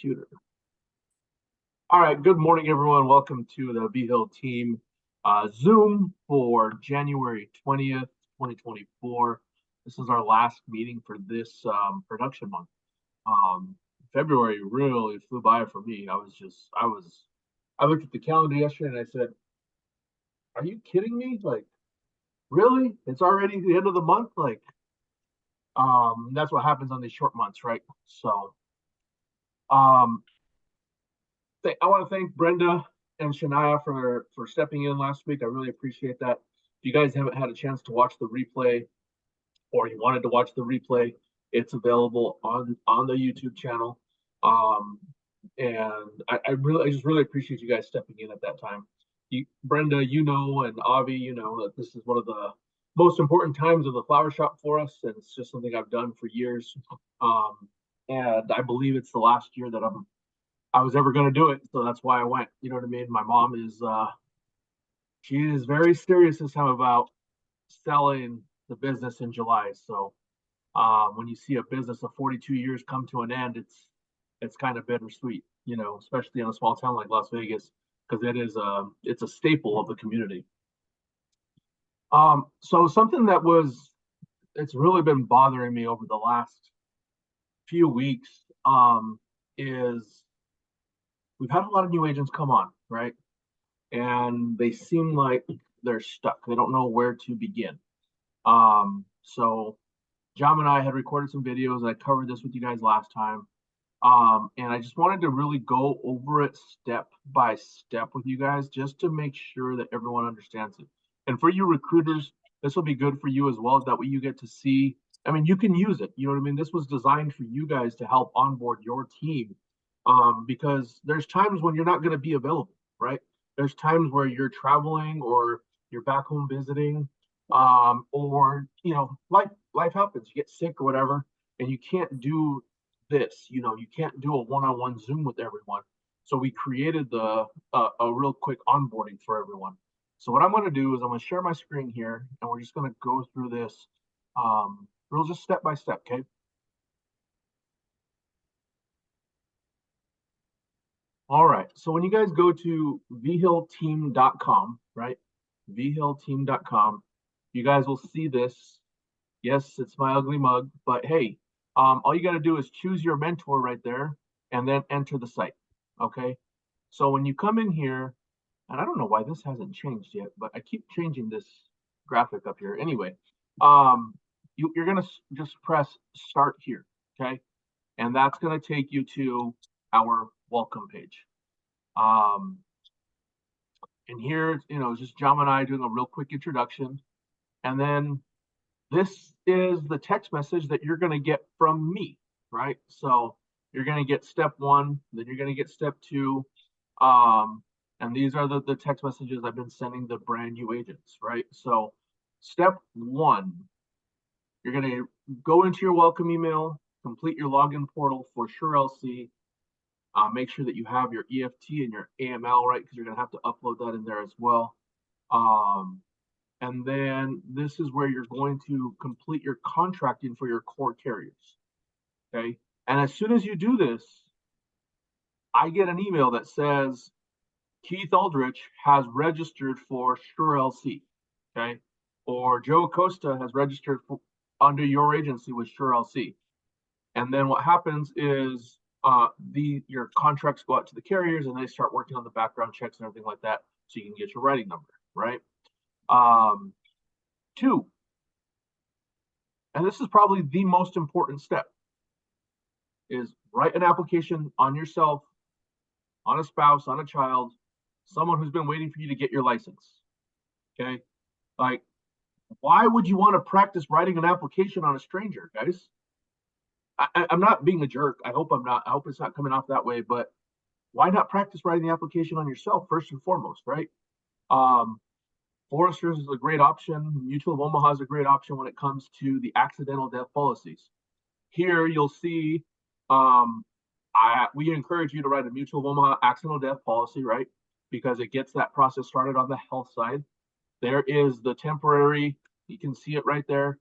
computer. All right, good morning, everyone. Welcome to the Vigil team Zoom for January 20th, 2024. This is our last meeting for this production month. February really flew by for me. I looked at the calendar yesterday and I said, are you kidding me? Like, really? It's already the end of the month? Like, that's what happens on these short months, right? So, um, I want to thank Brenda and Shania for stepping in last week. I really appreciate that. If you guys haven't had a chance to watch the replay, or you wanted to watch the replay, it's available on the YouTube channel. And I just really appreciate you guys stepping in at that time. Brenda, and Avi, that this is one of the most important times of the flower shop for us, and it's just something I've done for years. And I believe it's the last year that I was ever going to do it, so that's why I went. You know what I mean? My mom is she is very serious this time about selling the business in July. So when you see a business of 42 years come to an end, it's kind of bittersweet, especially in a small town like Las Vegas, because it's a staple of the community. So something it's really been bothering me over the last few weeks is we've had a lot of new agents come on, right? And they seem like they're stuck. They don't know where to begin. So John and I had recorded some videos. I covered this with you guys last time. And I just wanted to really go over it step by step with you guys, just to make sure that everyone understands it. And for you recruiters, this will be good for you as well. That way you get to see, you can use it. You know what I mean? This was designed for you guys to help onboard your team. Because there's times when you're not going to be available, right? There's times where you're traveling or you're back home visiting, or life happens. You get sick or whatever, and you can't do this. You can't do a one-on-one Zoom with everyone. So we created a real quick onboarding for everyone. So what I'm going to do is I'm going to share my screen here, and we're just going to go through this real just step by step, okay? All right, so when you guys go to vigilteam.com, right? vigilteam.com, you guys will see this. Yes, it's my ugly mug, but hey, all you got to do is choose your mentor right there and then enter the site, okay? So when you come in here, and I don't know why this hasn't changed yet, but I keep changing this graphic up here. Anyway, you're going to just press start here, okay? And that's going to take you to our welcome page. And here, it's just John and I doing a real quick introduction. And then this is the text message that you're going to get from me, right? So you're going to get step 1, then you're going to get step 2. And these are the text messages I've been sending the brand new agents, right? So step 1, you're going to go into your welcome email, complete your login portal for SureLC. Make sure that you have your EFT and your AML, right? Because you're going to have to upload that in there as well. And then this is where you're going to complete your contracting for your core carriers, okay? And as soon as you do this, I get an email that says, Keith Aldrich has registered for SureLC, okay? Or Joe Acosta has registered under your agency with SureLC. And then what happens is your contracts go out to the carriers and they start working on the background checks and everything like that, so you can get your writing number, right? 2, and this is probably the most important step, is write an application on yourself, on a spouse, on a child, someone who's been waiting for you to get your license, okay? Like, why would you want to practice writing an application on a stranger, guys? I'm not being a jerk. I hope I'm not. I hope it's not coming off that way, but why not practice writing the application on yourself first and foremost, right? Foresters is a great option. Mutual of Omaha is a great option when it comes to the accidental death policies. Here you'll see we encourage you to write a Mutual of Omaha accidental death policy, right? Because it gets that process started on the health side. There is the temporary, you can see it right there,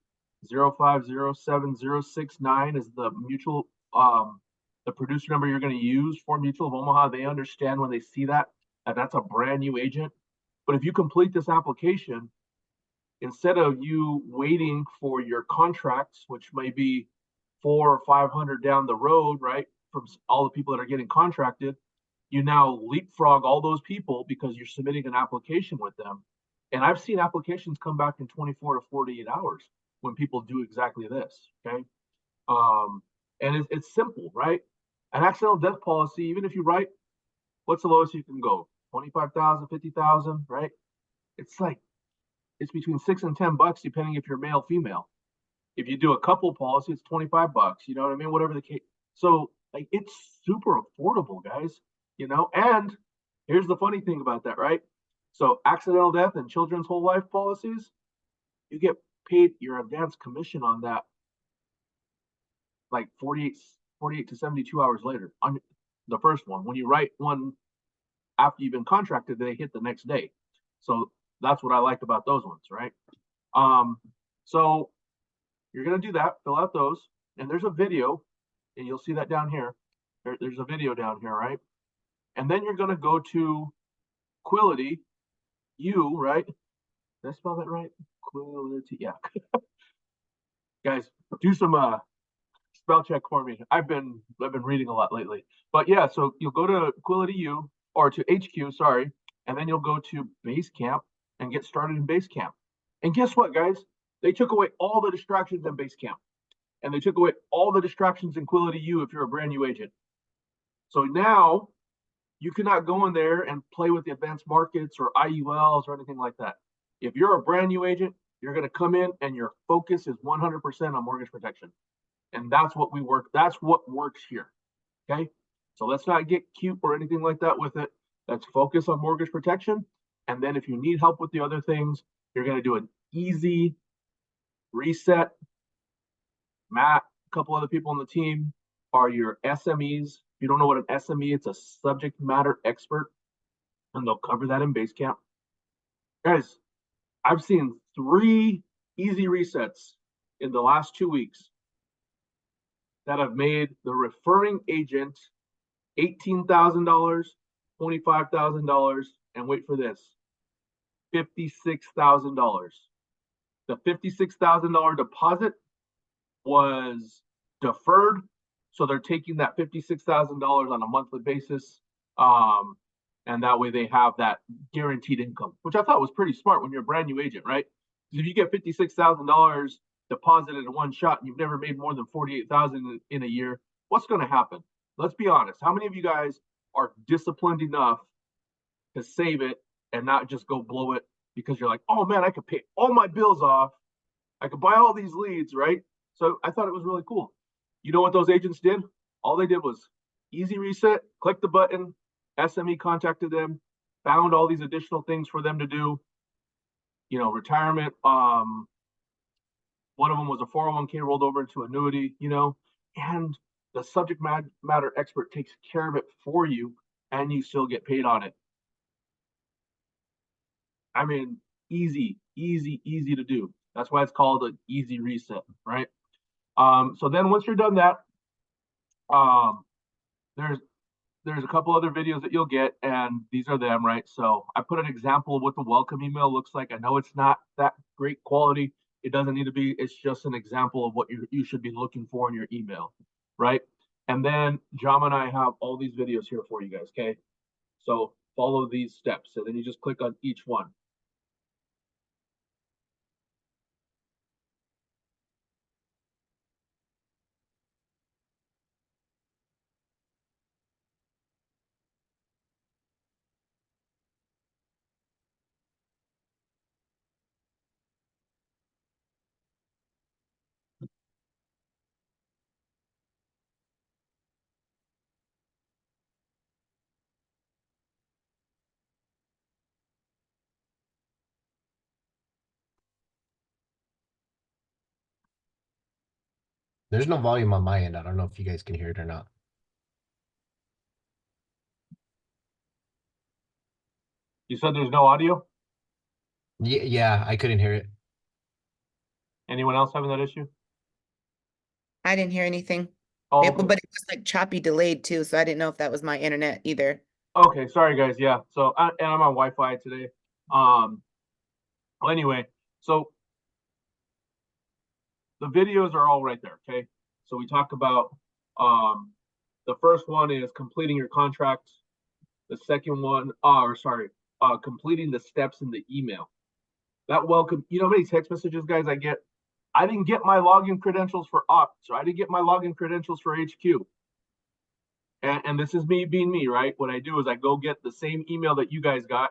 0507069 is the mutual the producer number you're going to use for Mutual of Omaha, they understand when they see that, and that's a brand new agent. But if you complete this application, instead of you waiting for your contracts, which may be 400 or 500 down the road, right, from all the people that are getting contracted, you now leapfrog all those people because you're submitting an application with them. And I've seen applications come back in 24 to 48 hours when people do exactly this. Okay. Um, and it's simple, right? An accidental death policy, even if you write, what's the lowest you can go? 25,000, 50,000, right? It's like, it's between $6 and $10, depending if you're male, female. If you do a couple policy, it's $25. You know what I mean? Whatever the case. So like it's super affordable, guys. You know, and here's the funny thing about that, right? So accidental death and children's whole life policies, you get paid your advance commission on that like 48 to 72 hours later on the first one. When you write one after you've been contracted, they hit the next day. So that's what I like about those ones, right? So you're going to do that, fill out those, and there's a video, and you'll see that down here. There's a video down here, right? And then you're going to go to Quility, right? Did I spell that right? Quility, yeah. Guys, do some spell check for me. I've been reading a lot lately. But yeah, so you'll go to Quility or to HQ, sorry, and then you'll go to Basecamp and get started in Basecamp. And guess what, guys? They took away all the distractions in Basecamp. And they took away all the distractions in Quility if you're a brand new agent. So now you cannot go in there and play with the advanced markets or IULs or anything like that. If you're a brand new agent, you're going to come in and your focus is 100% on mortgage protection. And that's what works here. Okay. So let's not get cute or anything like that with it. Let's focus on mortgage protection. And then if you need help with the other things, you're going to do an easy reset. Matt, a couple other people on the team are your SMEs. If you don't know what an SME, it's a subject matter expert, and they'll cover that in Basecamp. Guys, I've seen 3 easy resets in the last 2 weeks that have made the referring agent $18,000, $25,000, and wait for this, $56,000. The $56,000 deposit was deferred, so they're taking that $56,000 on a monthly basis, and that way they have that guaranteed income, which I thought was pretty smart when you're a brand new agent, right? Because if you get $56,000 deposited in one shot and you've never made more than $48,000 in a year, what's going to happen? Let's be honest. How many of you guys are disciplined enough to save it and not just go blow it because you're like, oh man, I could pay all my bills off, I could buy all these leads, right? So I thought it was really cool. You know what those agents did? All they did was easy reset, click the button, SME contacted them, found all these additional things for them to do. You know, retirement. One of them was a 401k rolled over into annuity, and the subject matter expert takes care of it for you and you still get paid on it. I mean, easy to do. That's why it's called an easy reset, right? So then once you're done that, there's a couple other videos that you'll get, and these are them, right? So I put an example of what the welcome email looks like. I know it's not that great quality. It doesn't need to be. It's just an example of what you should be looking for in your email, right? And then Jam and I have all these videos here for you guys, okay? So follow these steps, and then you just click on each one. There's no volume on my end. I don't know if you guys can hear it or not. You said there's no audio? Yeah, I couldn't hear it. Anyone else having that issue? I didn't hear anything. Oh, It, okay. but it was like choppy delayed too, so I didn't know if that was my internet either. Okay, sorry guys. Yeah. So and I'm on Wi-Fi today. Um, well, anyway, so the videos are all right there. Okay. So we talk about um the first one is completing your contract. The second one, or sorry, completing the steps in the email. That welcome, you know how many text messages, guys, I get? I didn't get my login credentials for Opt, so I didn't get my login credentials for HQ. And this is me being me, right? What I do is I go get the same email that you guys got.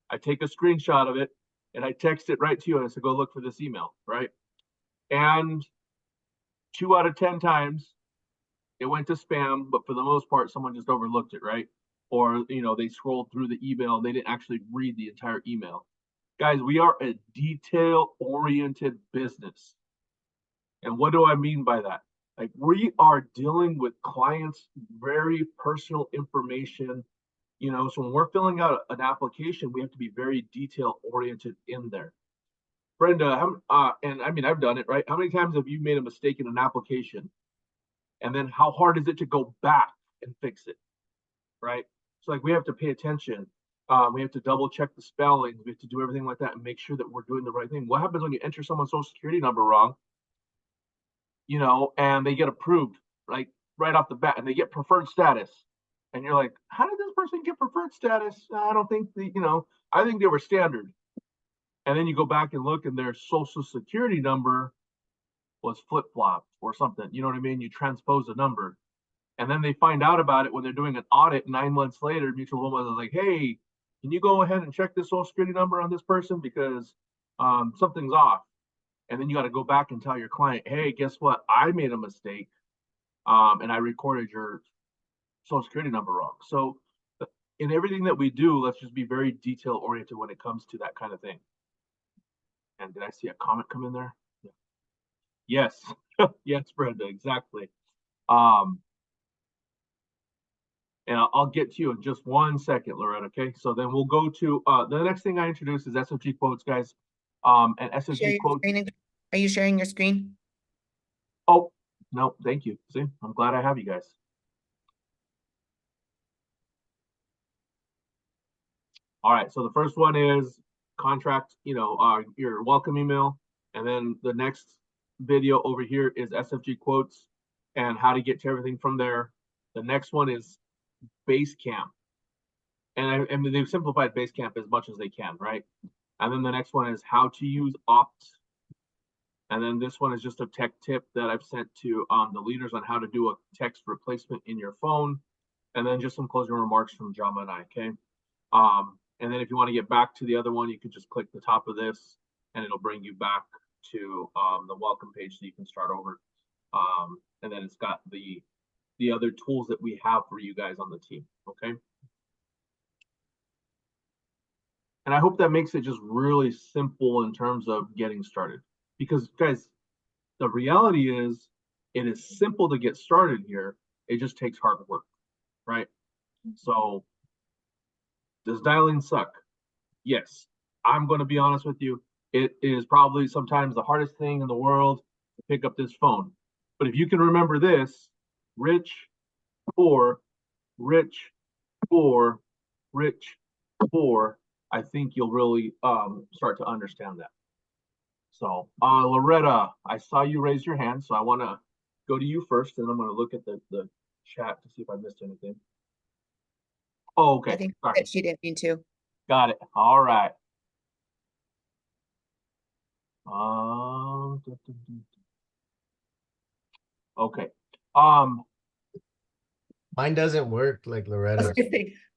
I take a screenshot of it and I text it right to you and I say, go look for this email, right? And 2 out of 10 times it went to spam, but for the most part, someone just overlooked it, right? Or, they scrolled through the email and they didn't actually read the entire email. Guys, we are a detail oriented business. And what do I mean by that? Like, we are dealing with clients' very personal information. So when we're filling out an application, we have to be very detail oriented in there. Brenda, and I mean, I've done it, right? How many times have you made a mistake in an application? And then how hard is it to go back and fix it, right? So, like, we have to pay attention. We have to double check the spellings. We have to do everything like that and make sure that we're doing the right thing. What happens when you enter someone's social security number wrong, and they get approved, like right off the bat, and they get preferred status? And you're like, how did this person get preferred status? I don't think I think they were standard. And then you go back and look, and their social security number was flip flopped or something. You know what I mean? You transpose a number. And then they find out about it when they're doing an audit 9 months later. Mutual Woman is like, hey, can you go ahead and check the social security number on this person because something's off. And then you got to go back and tell your client, hey, guess what? I made a mistake and I recorded your social security number wrong. So in everything that we do, let's just be very detail oriented when it comes to that kind of thing. And did I see a comment come in there? Yeah. Yes. Yes, Brenda, exactly. Um, and I'll get to you in just 1 second, Loretta. Okay, so then we'll go to the next thing I introduce is SFG quotes, guys. And Share SFG your quotes. screen. Are you sharing your screen? Oh, no, thank you. See, I'm glad I have you guys. All right, so the first one is contract, your welcome email. And then the next video over here is SFG quotes and how to get to everything from there. The next one is Basecamp. And mean, they've simplified Basecamp as much as they can, right? And then the next one is how to use Opt. And then this one is just a tech tip that I've sent to the leaders on how to do a text replacement in your phone. And then just some closing remarks from Jama and I, okay? And then if you want to get back to the other one, you can just click the top of this and it'll bring you back to the welcome page so you can start over. And then it's got the other tools that we have for you guys on the team, okay? And I hope that makes it just really simple in terms of getting started. Because, guys, the reality is it is simple to get started here. It just takes hard work, right? So, does dialing suck? Yes. I'm going to be honest with you. It is probably sometimes the hardest thing in the world to pick up this phone. But if you can remember this, rich, poor, rich, poor, rich, poor, I think you'll really start to understand that. So, Loretta, I saw you raise your hand, so I want to go to you first, and I'm going to look at the chat to see if I missed anything. Oh, I okay. think Sorry. that she didn't mean to. Got it. All right. Okay. Mine doesn't work like Loretta's.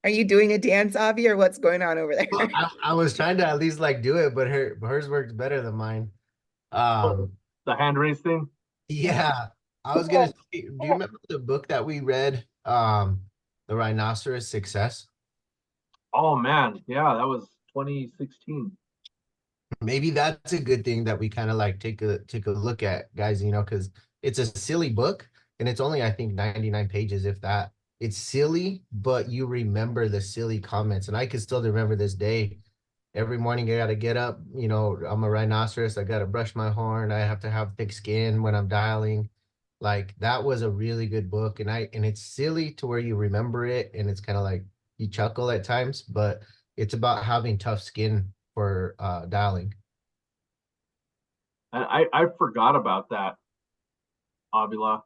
Are you doing a dance, Avi, or what's going on over Well, there? I was trying to at least like do it, but hers works better than mine. Oh, Um, the hand raise thing. yeah, I was gonna say, do you remember the book that we read? The Rhinoceros Success? Oh man, yeah, that was 2016. Maybe that's a good thing that we kind of like take a look at, guys, because it's a silly book and it's only I think 99 pages, if that. It's silly, but you remember the silly comments. And I can still remember this day. Every morning I gotta get up, I'm a rhinoceros, I gotta brush my horn, I have to have thick skin when I'm dialing. Like that was a really good book, and it's silly to where you remember it, and it's kind of like you chuckle at times, but it's about having tough skin for dialing. I forgot about that, Avila.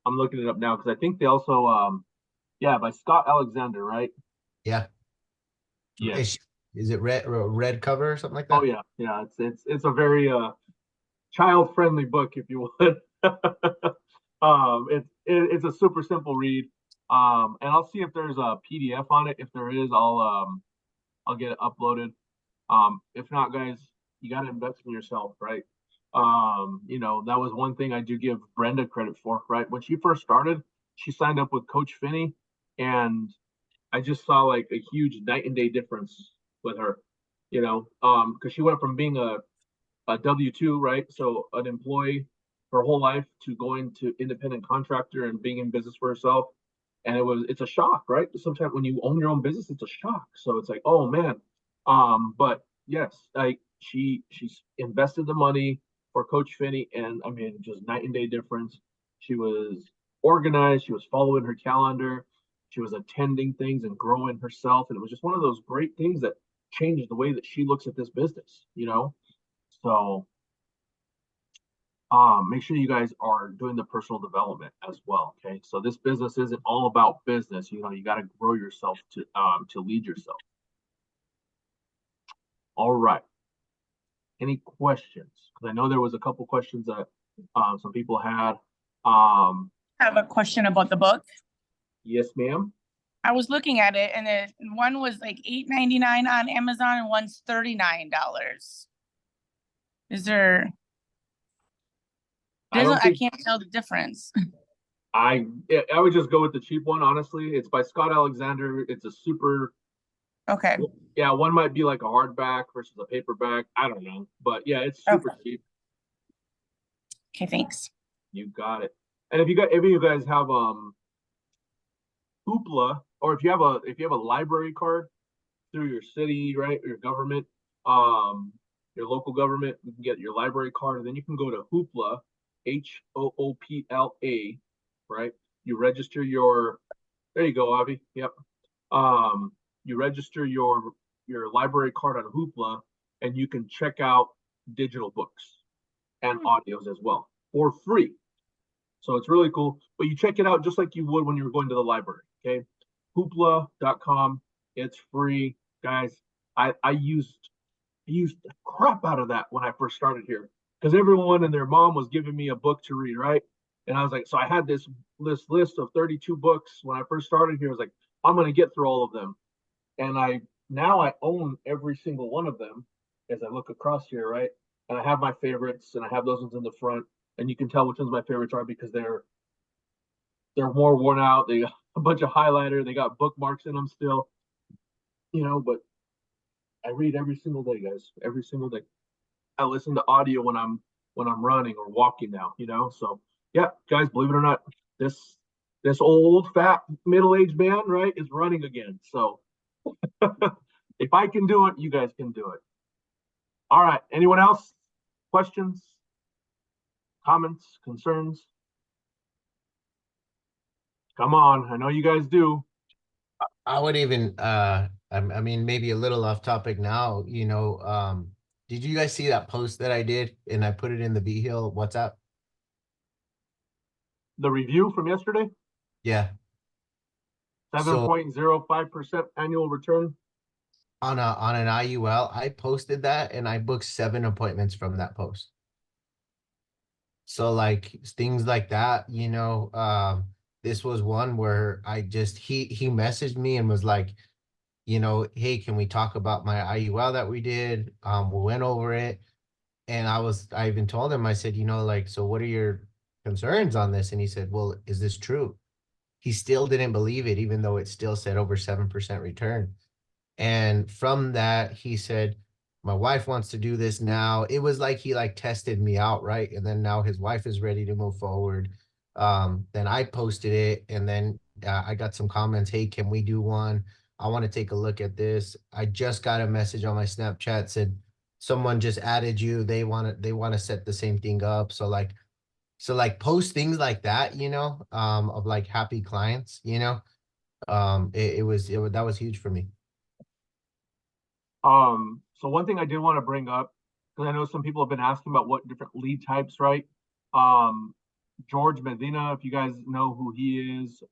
I'm looking it up now because I think they also yeah, by Scott Alexander, right? Yeah. Yes. Is it red cover or something like Oh that? yeah, yeah. It's a very child friendly book, if you would. It's a super simple read. And I'll see if there's a PDF on it. If there is, I'll get it uploaded. If not, guys, you got to invest in yourself, right? You know, that was one thing I do give Brenda credit for, right? When she first started, she signed up with Coach Finney, and I just saw like a huge night and day difference with her, you know, because she went from being a W-2, right? So an employee her whole life to going to independent contractor and being in business for herself. And it's a shock, right? Sometimes when you own your own business, it's a shock. So it's like, oh man. But yes, like she's invested the money for Coach Finney, and I mean, just night and day difference. She was organized, she was following her calendar, she was attending things and growing herself. And it was just one of those great things that changed the way that she looks at this business, you know? So make sure you guys are doing the personal development as well. Okay, so this business isn't all about business. You know, you got to grow yourself to lead yourself. All right. Any questions? Because I know there was a couple questions that some people had. I have a question about the book. Yes, ma'am. I was looking at it and one was like $8.99 on Amazon and one's $39. Is there, I don't I think can't tell the difference. I I would just go with the cheap one. Honestly, it's by Scott Alexander. It's a super. Okay, Yeah, one might be like a hardback versus a paperback. I don't know, but yeah, it's super okay, cheap. thanks. You got it. And if you guys have Hoopla, or if you have a library card through your city, right, your government, your local government, you can get your library card, and then you can go to Hoopla, Hoopla, right? You register your. There you go, Avi. Yep. You register your library card on Hoopla, and you can check out digital books and audios as well for free. So it's really cool. But you check it out just like you would when you were going to the library. Okay. Hoopla.com. It's free. Guys, I used the crap out of that when I first started here. Because everyone and their mom was giving me a book to read, right? And I was like, so I had this list of 32 books when I first started here. I was like, I'm gonna get through all of them. And I own every single one of them as I look across here, right? And I have my favorites, and I have those ones in the front, and you can tell which ones my favorites are because they're more worn out. They got a bunch of highlighter. They got bookmarks in them still, you know. But I read every single day, guys. Every single day. I listen to audio when I'm running or walking now, you know. So yeah, guys, believe it or not, this old fat middle aged man, right, is running again. So if I can do it, you guys can do it. All right. Anyone else? Questions, comments, concerns? Come on. I know you guys do. I would even I mean maybe a little off topic now, did you guys see that post that I did and I put it in the Vigil WhatsApp? The review from yesterday, Yeah. So 7.05% annual return. on an IUL, I posted that and I booked 7 appointments from that post. So like things like that, this was one where he messaged me and was like, hey, can we talk about my IUL that we did? We went over it. And I even told him, I said, like, so what are your concerns on this? And he said, well, is this true? He still didn't believe it, even though it still said over 7% return. And from that, he said, my wife wants to do this now. It was like he like tested me out, right? And then now his wife is ready to move forward. Then I posted it, and then I got some comments. Hey, can we do one? I want to take a look at this. I just got a message on my Snapchat said someone just added you. They want to set the same thing up. So like So like post things like that, you know, of like happy clients, you know, that was huge for me. So one thing I did want to bring up, because I know some people have been asking about what different lead types, right? Um, George Medina, if you guys know who he is,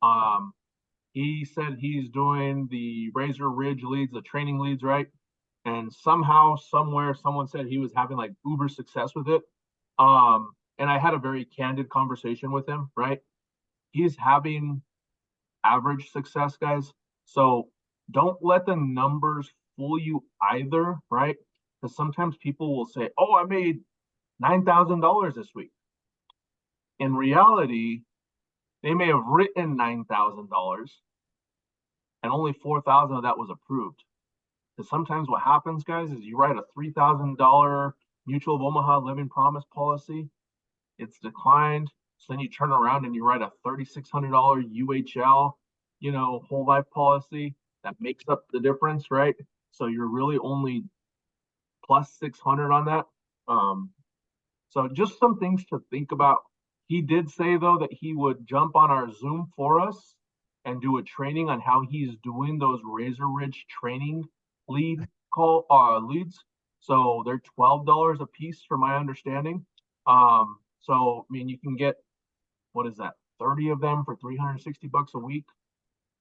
he said he's doing the Razor Ridge leads, the training leads, right? And somehow, somewhere, someone said he was having like uber success with it. And I had a very candid conversation with him, right? He's having average success, guys. So don't let the numbers fool you either, right? Because sometimes people will say, "Oh, I made $9,000 this week." In reality, they may have written $9,000 and only 4,000 of that was approved. Because sometimes what happens, guys, is you write a $3,000 Mutual of Omaha Living Promise policy, it's declined. So then you turn around and you write a $3,600 UHL, whole life policy that makes up the difference, right? So you're really only plus 600 on that. So just some things to think about. He did say though that he would jump on our Zoom for us and do a training on how he's doing those Razor Ridge training leads. So they're $12 a piece from my understanding. So I mean you can get, what is that, 30 of them for $360 a week.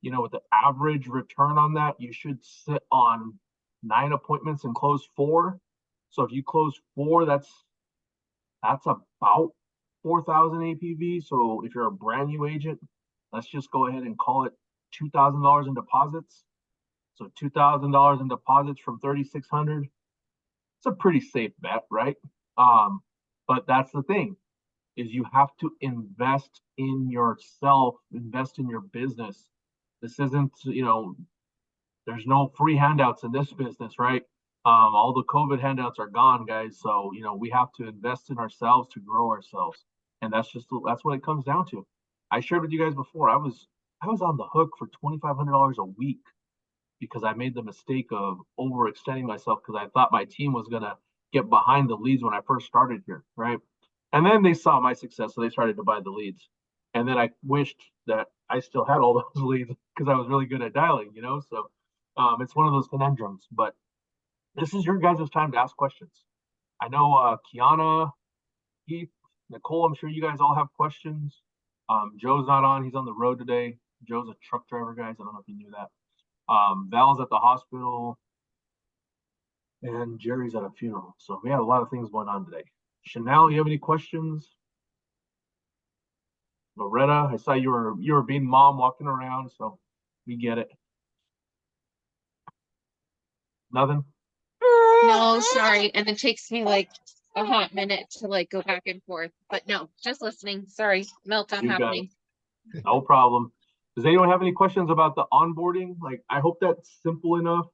With the average return on that, you should sit on 9 appointments and close 4. So if you close 4, that's about 4,000 APV. So if you're a brand new agent, let's just go ahead and call it $2,000 in deposits. So $2,000 in deposits from 3,600. It's a pretty safe bet, right? But that's the thing, is you have to invest in yourself, invest in your business. This isn't, there's no free handouts in this business, right? All the COVID handouts are gone, guys. So, we have to invest in ourselves to grow ourselves. And that's what it comes down to. I shared with you guys before, I was on the hook for $2,500 a week because I made the mistake of overextending myself because I thought my team was going to get behind the leads when I first started here, right? And then they saw my success, so they started to buy the leads. And then I wished that I still had all those leads because I was really good at dialing, So it's one of those conundrums. But this is your guys' time to ask questions. I know Kiana, Heath, Nicole, I'm sure you guys all have questions. Joe's not on, he's on the road today. Joe's a truck driver, guys. I don't know if you knew that. Val's at the hospital, and Jerry's at a funeral. So we have a lot of things going on today. Chanel, you have any questions? Loretta, I saw you were being mom walking around, so we get it. Nothing? No, sorry. And it takes me like a hot minute to like go back and forth. But no, just listening. Sorry. Meltdown You got happening. it. No problem. Does anyone have any questions about the onboarding? Like, I hope that's simple enough.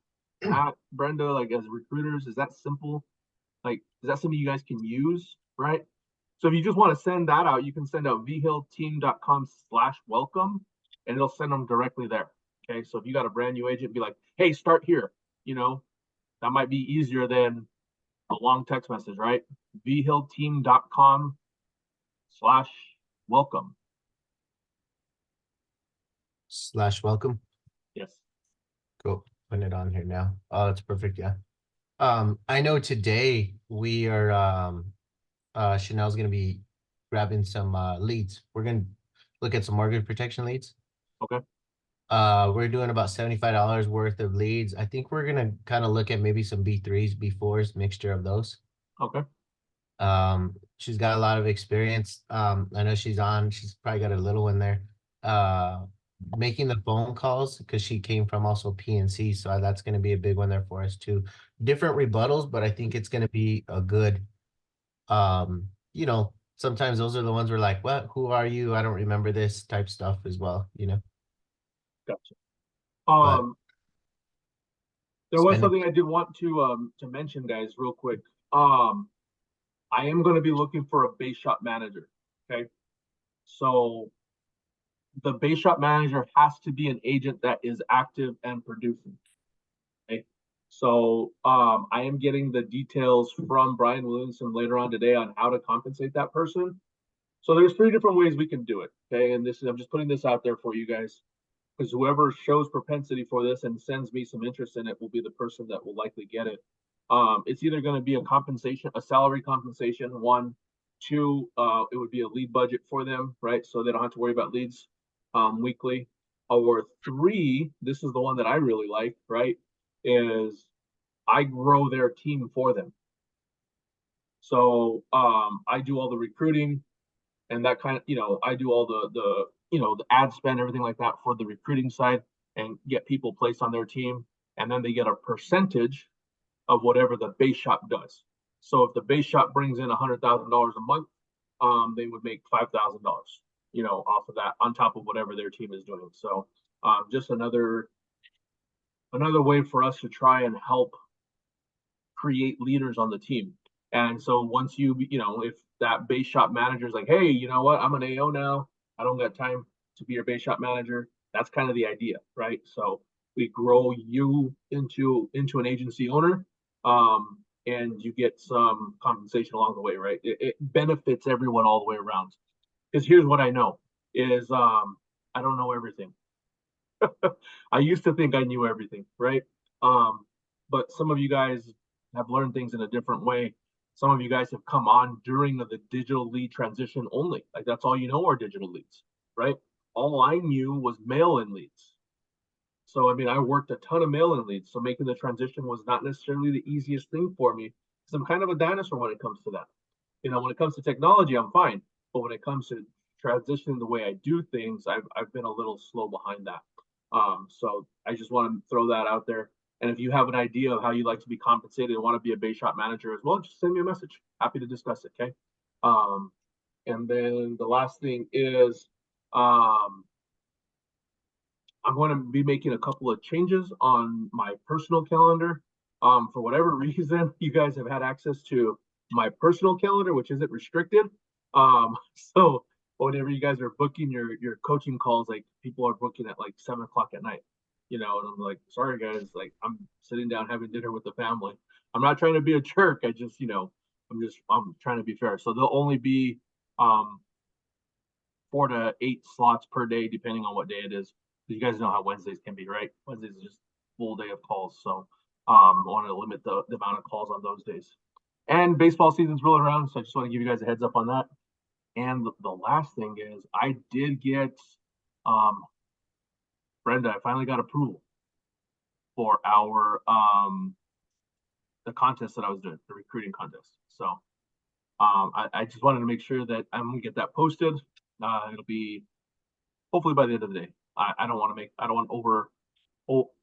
Brenda, like as recruiters, is that simple? Like, is that something you guys can use, right? So if you just want to send that out, you can send out vhillteam.com/welcome and it'll send them directly there. Okay. So if you got a brand new agent, be like, hey, start here, that might be easier than a long text message, right? vhillteam.com/welcome. /welcome. Yes. Cool. Putting it on here now. Oh, that's perfect. Yeah. I know today we are Chanel's gonna be grabbing some leads. We're gonna look at some mortgage protection leads. Okay. We're doing about $75 worth of leads. I think we're gonna kind of look at maybe some B3s, B4s, mixture of those. Okay. She's got a lot of experience. I know she's probably got a little one there. Making the phone calls because she came from also PNC, so that's going to be a big one there for us too. Different rebuttals, but I think it's going to be a good sometimes those are the ones we're like, what, who are you, I don't remember this type stuff as well. Gotcha. But There was spending something I did want to mention, guys, real quick. I am going to be looking for a base shop manager. Okay. So the base shop manager has to be an agent that is active and producing. Okay. So I am getting the details from Brian Williamson later on today on how to compensate that person. So there's 3 different ways we can do it. Okay. And this is, I'm just putting this out there for you guys, because whoever shows propensity for this and sends me some interest in it will be the person that will likely get it. It's either going to be a compensation, a salary compensation, one, two, it would be a lead budget for them, right? So they don't have to worry about leads weekly. Or three, this is the one that I really like, right? Is I grow their team for them. So I do all the recruiting and that kind of, I do all the ad spend, everything like that for the recruiting side and get people placed on their team. And then they get a percentage of whatever the base shop does. So if the base shop brings in $100,000 a month, they would make $5,000, off of that on top of whatever their team is doing. So just another way for us to try and help create leaders on the team. And so once if that base shop manager is like, hey, you know what, I'm an AO now, I don't got time to be your base shop manager. That's kind of the idea, right? So we grow you into an agency owner, and you get some compensation along the way, right? It benefits everyone all the way around. Because here's what I know is I don't know everything. I used to think I knew everything, right? But some of you guys have learned things in a different way. Some of you guys have come on during the digital lead transition only. Like that's all you know are digital leads, right? All I knew was mail-in leads. So, I mean, I worked a ton of mail-in leads. So making the transition was not necessarily the easiest thing for me because I'm kind of a dinosaur when it comes to that. When it comes to technology, I'm fine. But when it comes to transitioning the way I do things, I've been a little slow behind that. So I just want to throw that out there. And if you have an idea of how you'd like to be compensated and want to be a base shop manager as well, just send me a message. Happy to discuss it. Okay. And then the last thing is, I'm going to be making a couple of changes on my personal calendar. For whatever reason, you guys have had access to my personal calendar, which isn't restricted. So whenever you guys are booking your coaching calls, like people are booking at like 7 o'clock at night, and I'm like, sorry guys, like I'm sitting down having dinner with the family. I'm not trying to be a jerk. I just, I'm trying to be fair. So there'll only be 4 to 8 slots per day, depending on what day it is. You guys know how Wednesdays can be, right? Wednesdays is just full day of calls. So I want to limit the amount of calls on those days. And baseball season's rolling around, so I just want to give you guys a heads up on that. And the last thing is I did get Brenda, I finally got approval for our the contest that I was doing, the recruiting contest. So I just wanted to make sure that I'm gonna get that posted. It'll be hopefully by the end of the day. I don't want to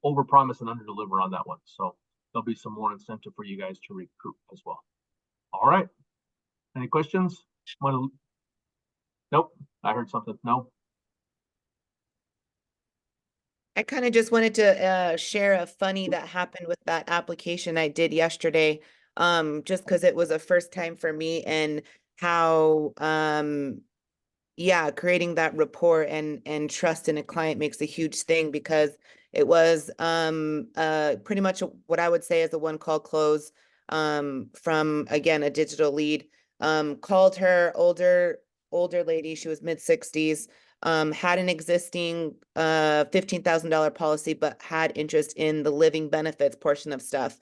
over promise and under deliver on that one. So there'll be some more incentive for you guys to recruit as well. All right. Any questions? Nope. I heard something. No. I kind of just wanted to share a funny that happened with that application I did yesterday. Just because it was a first time for me and how yeah, creating that rapport and trust in a client makes a huge thing because it was pretty much what I would say is a one call close from again a digital lead. Called her older lady, she was mid-60s, had an existing $15,000 policy, but had interest in the living benefits portion of stuff.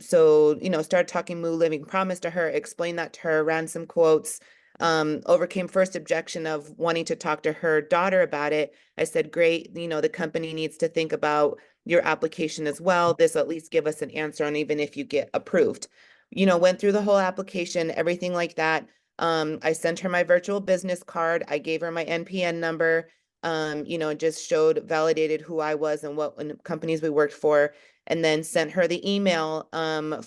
So, started talking Moo Living Promise to her, explained that to her, ran some quotes, overcame first objection of wanting to talk to her daughter about it. I said, great, the company needs to think about your application as well. This will at least give us an answer on even if you get approved. Went through the whole application, everything like that. I sent her my virtual business card. I gave her my NPN number. Just validated who I was and what companies we worked for, and then sent her the email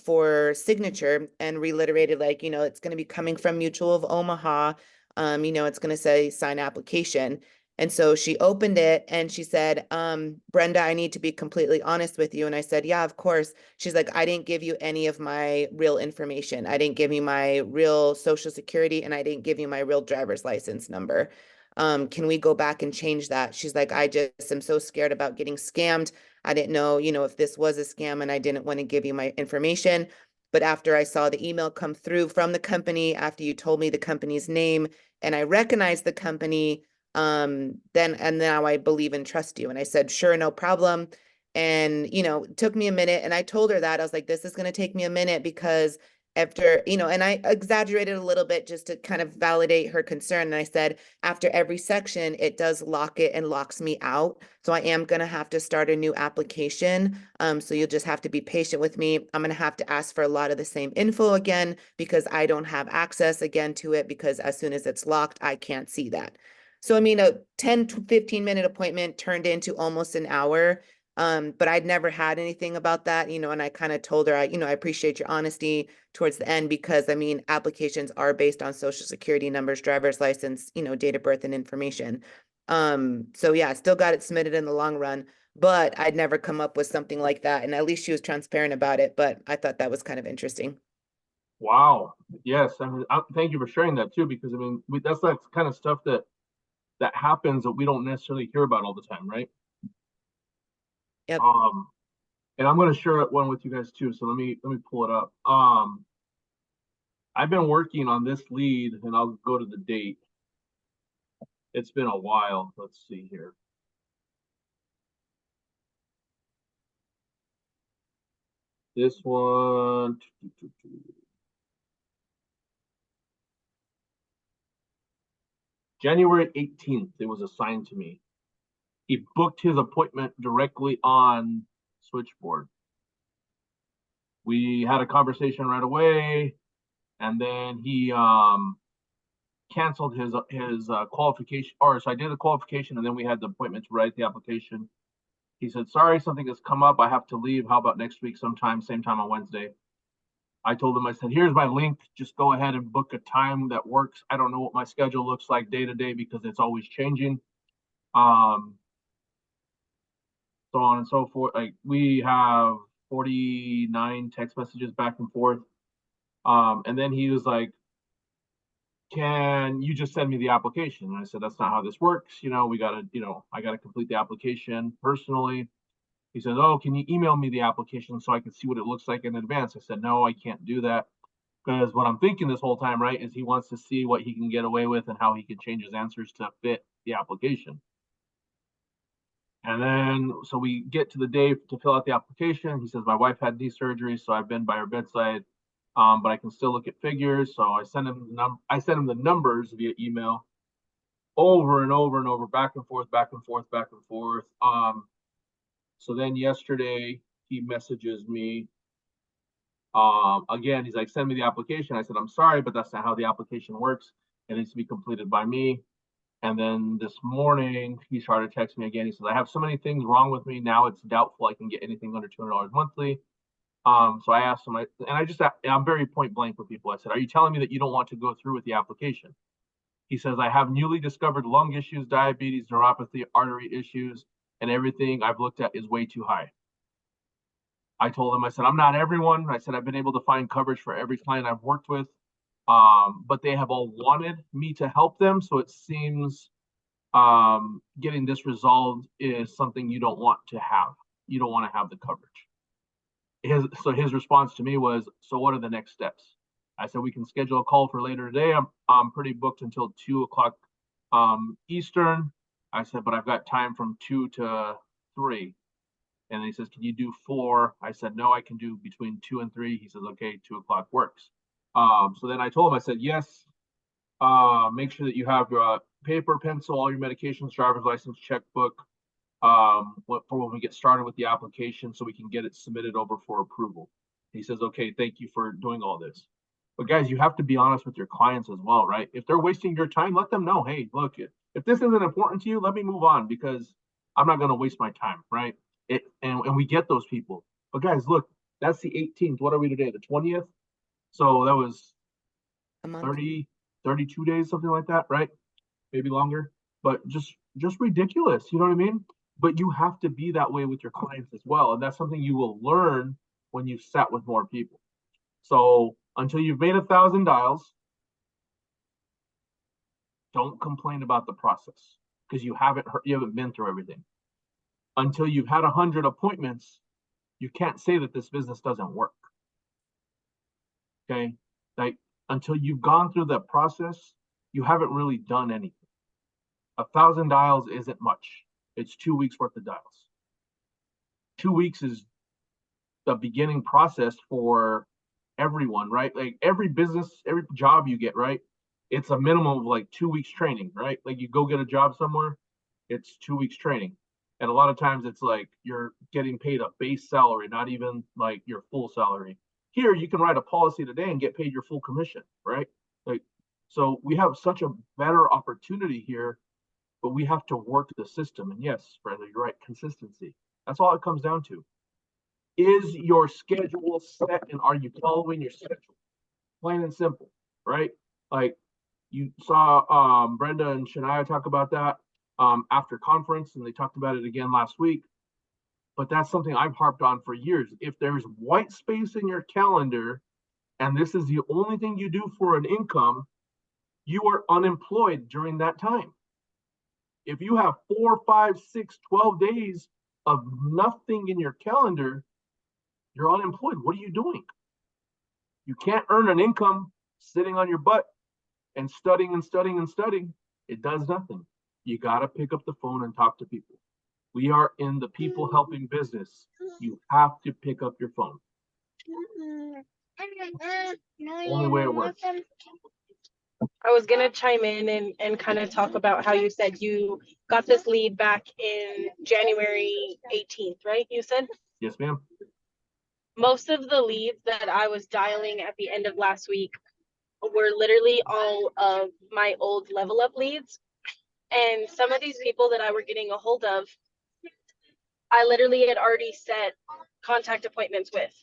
for signature and reiterated it's going to be coming from Mutual of Omaha. It's going to say sign application. And so she opened it and she said, Brenda, I need to be completely honest with you. And I said, yeah, of course. She's like, I didn't give you any of my real information. I didn't give you my real social security and I didn't give you my real driver's license number. Can we go back and change that? She's like, I just am so scared about getting scammed. I didn't know, if this was a scam and I didn't want to give you my information. But after I saw the email come through from the company, after you told me the company's name and I recognized the company, then and now I believe and trust you. And I said, sure, no problem. And, it took me a minute. And I told her that I was like, this is going to take me a minute because after, and I exaggerated a little bit just to kind of validate her concern. And I said, after every section, it does lock it and locks me out. So I am going to have to start a new application. So you'll just have to be patient with me. I'm going to have to ask for a lot of the same info again because I don't have access again to it because as soon as it's locked, I can't see that. So, I mean, a 10 to 15-minute appointment turned into almost an hour. But I'd never had anything about that, and I kind of told her, I appreciate your honesty towards the end because, I mean, applications are based on social security numbers, driver's license, date of birth and information. So yeah, I still got it submitted in the long run, but I'd never come up with something like that. And at least she was transparent about it, but I thought that was kind of interesting. Wow. Yes. I mean, thank you for sharing that too, because I mean, that's that kind of stuff that happens that we don't necessarily hear about all the time, right? Yep. And I'm going to share one with you guys too. So let me pull it up. I've been working on this lead, and I'll go to the date. It's been a while. Let's see here. This one. January 18th, it was assigned to me. He booked his appointment directly on Switchboard. We had a conversation right away, and then he canceled his qualification. Or so I did the qualification, and then we had the appointment to write the application. He said, "Sorry, something has come up. I have to leave. How about next week sometime, same time on Wednesday?" I told him, I said, "Here's my link. Just go ahead and book a time that works. I don't know what my schedule looks like day to day because it's always changing." So on and so forth. Like we have 49 text messages back and forth. And then he was like, "Can you just send me the application?" And I said, "That's not how this works. We gotta, I gotta complete the application personally." He said, "Oh, can you email me the application so I can see what it looks like in advance?" I said, "No, I can't do that." Because what I'm thinking this whole time, right, is he wants to see what he can get away with and how he can change his answers to fit the application. And then, so we get to the day to fill out the application. He says, "My wife had knee surgery, so I've been by her bedside, but I can still look at figures." So I sent him the numbers via email over and over and over, back and forth, back and forth, back and forth. So then yesterday he messages me. Again, he's like, "Send me the application." I said, "I'm sorry, but that's not how the application works. It needs to be completed by me." And then this morning, he started texting me again. He says, "I have so many things wrong with me. Now it's doubtful I can get anything under $200 monthly." So I asked him, I'm very point blank with people. I said, "Are you telling me that you don't want to go through with the application?" He says, "I have newly discovered lung issues, diabetes, neuropathy, artery issues, and everything I've looked at is way too high." I told him, I said, "I'm not everyone." I said, "I've been able to find coverage for every client I've worked with. But they have all wanted me to help them. So it seems getting this resolved is something you don't want to have. You don't want to have the coverage." His response to me was, "So what are the next steps?" I said, "We can schedule a call for later today. I'm pretty booked until 2 o'clock Eastern." I said, "But I've got time from 2 to 3. And then he says, "Can you do 4?" I said, "No, I can do between 2 and 3. He says, "Okay, 2 o'clock works." So then I told him, I said, "Yes, make sure that you have your paper, pencil, all your medications, driver's license, checkbook, for when we get started with the application so we can get it submitted over for approval." He says, "Okay, thank you for doing all this." But guys, you have to be honest with your clients as well, right? If they're wasting your time, let them know, "Hey, look, if this isn't important to you, let me move on because I'm not going to waste my time," right? And we get those people. But guys, look, that's the 18th. What are we today? The 20th? So that was A month. 30, 32 days, something like that, right? Maybe longer, but just ridiculous. You know what I mean? But you have to be that way with your clients as well. And that's something you will learn when you've sat with more people. So until you've made 1,000 dials, don't complain about the process because you haven't been through everything. Until you've had 100 appointments, you can't say that this business doesn't work. Okay. Like until you've gone through that process, you haven't really done anything. 1,000 dials isn't much. It's 2 weeks worth of dials. 2 weeks is the beginning process for everyone, right? Like every business, every job you get, right? It's a minimum of like 2 weeks training, right? Like you go get a job somewhere, it's 2 weeks training. And a lot of times it's like you're getting paid a base salary, not even like your full salary. Here you can write a policy today and get paid your full commission, right? Like so we have such a better opportunity here, but we have to work the system. And yes, Brenda, you're right, consistency. That's all it comes down to. Is your schedule set and are you following your schedule? Plain and simple, right? Like you saw Brenda and Shania talk about that after conference, and they talked about it again last week. But that's something I've harped on for years. If there's white space in your calendar and this is the only thing you do for an income, you are unemployed during that time. If you have 4, 5, 6, 12 days of nothing in your calendar, you're unemployed. What are you doing? You can't earn an income sitting on your butt and studying and studying and studying. It does nothing. You got to pick up the phone and talk to people. We are in the people helping business. You have to pick up your phone. Only way it works. I was gonna chime in and kind of talk about how you said you got this lead back in January 18th, right? You said? Yes, ma'am. Most of the leads that I was dialing at the end of last week were literally all of my old level up leads. And some of these people that I were getting a hold of, I literally had already set contact appointments with,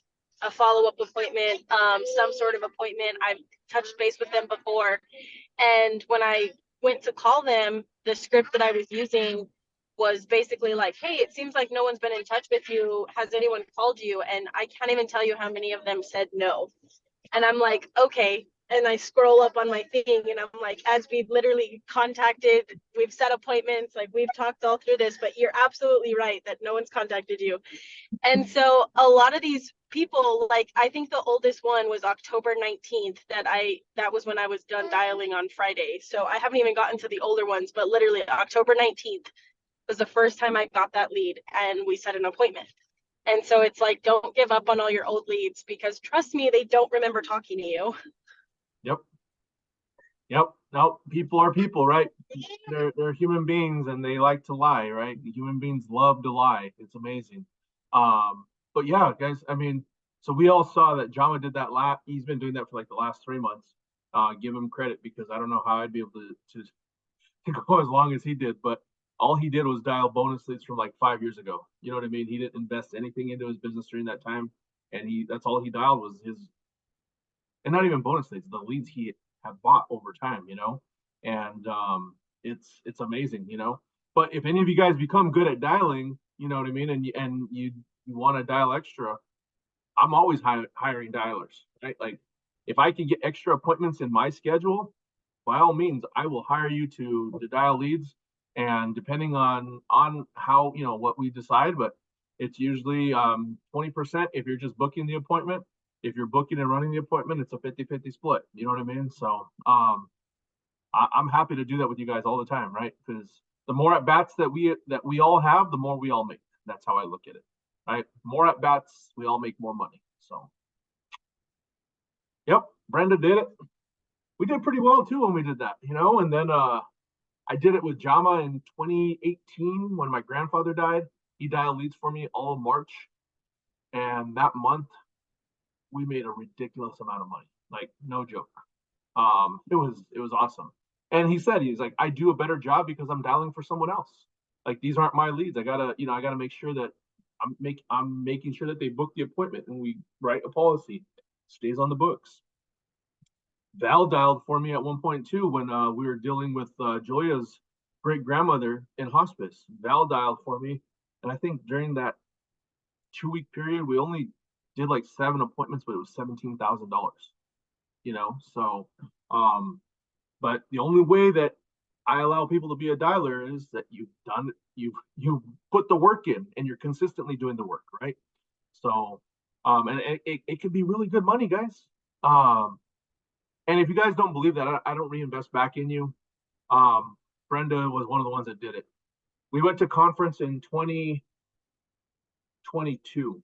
a follow-up appointment, some sort of appointment. I've touched base with them before. And when I went to call them, the script that I was using was basically like, hey, it seems like no one's been in touch with you. Has anyone called you? And I can't even tell you how many of them said no. And I'm like, okay. And I scroll up on my thing and I'm like, as we've literally contacted, we've set appointments, like we've talked all through this, but you're absolutely right that no one's contacted you. And so a lot of these people, like I think the oldest one was October 19th that was when I was done dialing on Friday. So I haven't even gotten to the older ones, but literally October 19th was the first time I got that lead and we set an appointment. And so it's like, don't give up on all your old leads because trust me, they don't remember talking to you. Yep. Yep. No, people are people, right? They're human beings and they like to lie, right? Human beings love to lie. It's amazing. But yeah, guys, I mean, so we all saw that Jama did that he's been doing that for like the last 3 months. Give him credit because I don't know how I'd be able to go as long as he did, but all he did was dial bonus leads from like 5 years ago. You know what I mean? He didn't invest anything into his business during that time. And that's all he dialed was and not even bonus leads, the leads he had bought over time, and it's amazing, But if any of you guys become good at dialing, you know what I mean, and you want to dial extra, I'm always hiring dialers, right? Like if I can get extra appointments in my schedule, by all means, I will hire you to dial leads, and depending on how what we decide, but it's usually 20% if you're just booking the appointment. If you're booking and running the appointment, it's a 50-50 split. You know what I mean? So I'm happy to do that with you guys all the time, right? Because the more at bats that we all have, the more we all make. That's how I look at it, right? More at bats, we all make more money. So, yep, Brenda did it. We did pretty well too when we did that, And then I did it with Jama in 2018 when my grandfather died. He dialed leads for me all of March, and that month we made a ridiculous amount of money, like no joke. It was awesome. And he's like, I do a better job because I'm dialing for someone else. Like these aren't my leads. I gotta make sure that I'm making sure that they book the appointment and we write a policy, stays on the books. Val dialed for me at one point too when we were dealing with Julia's great grandmother in hospice. Val dialed for me, and I think during that 2-week period we only did like 7 appointments, but it was $17,000. So but the only way that I allow people to be a dialer is that you've put the work in and you're consistently doing the work, right? So and it can be really good money, guys. And if you guys don't believe that, I don't reinvest back in you. Brenda was one of the ones that did it. We went to conference in 2022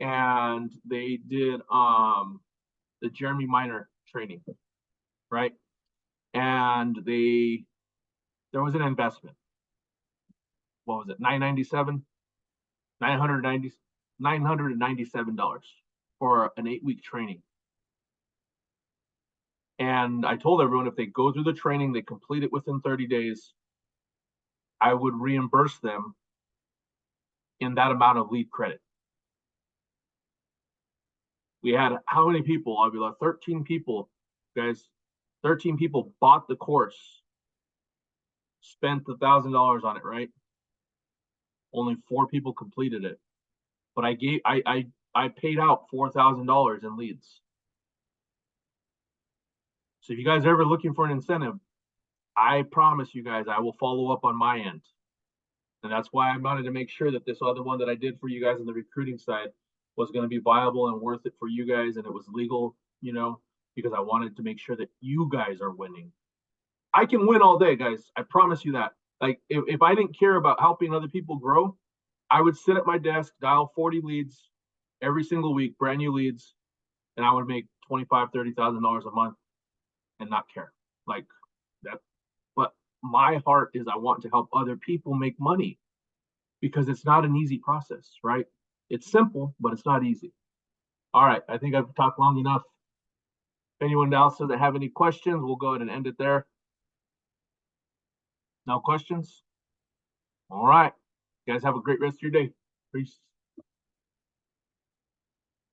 and they did the Jeremy Minor training, right? And there was an investment. What was it? $997 for an 8-week training. And I told everyone if they go through the training, they complete it within 30 days, I would reimburse them in that amount of lead credit. We had how many people? I'll be like 13 people, guys. 13 people bought the course, spent $1,000 on it, right? Only 4 people completed it. But I paid out $4,000 in leads. So if you guys are ever looking for an incentive, I promise you guys I will follow up on my end. And that's why I wanted to make sure that this other one that I did for you guys on the recruiting side was going to be viable and worth it for you guys, and it was legal, because I wanted to make sure that you guys are winning. I can win all day, guys. I promise you that. Like, if I didn't care about helping other people grow, I would sit at my desk, dial 40 leads every single week, brand new leads, and I would make $25,000, $30,000 a month and not care. Like that. But my heart is I want to help other people make money because it's not an easy process, right? It's simple, but it's not easy. All right, I think I've talked long enough. If anyone else doesn't have any questions, we'll go ahead and end it there. No questions? All right. You guys have a great rest of your day. Peace.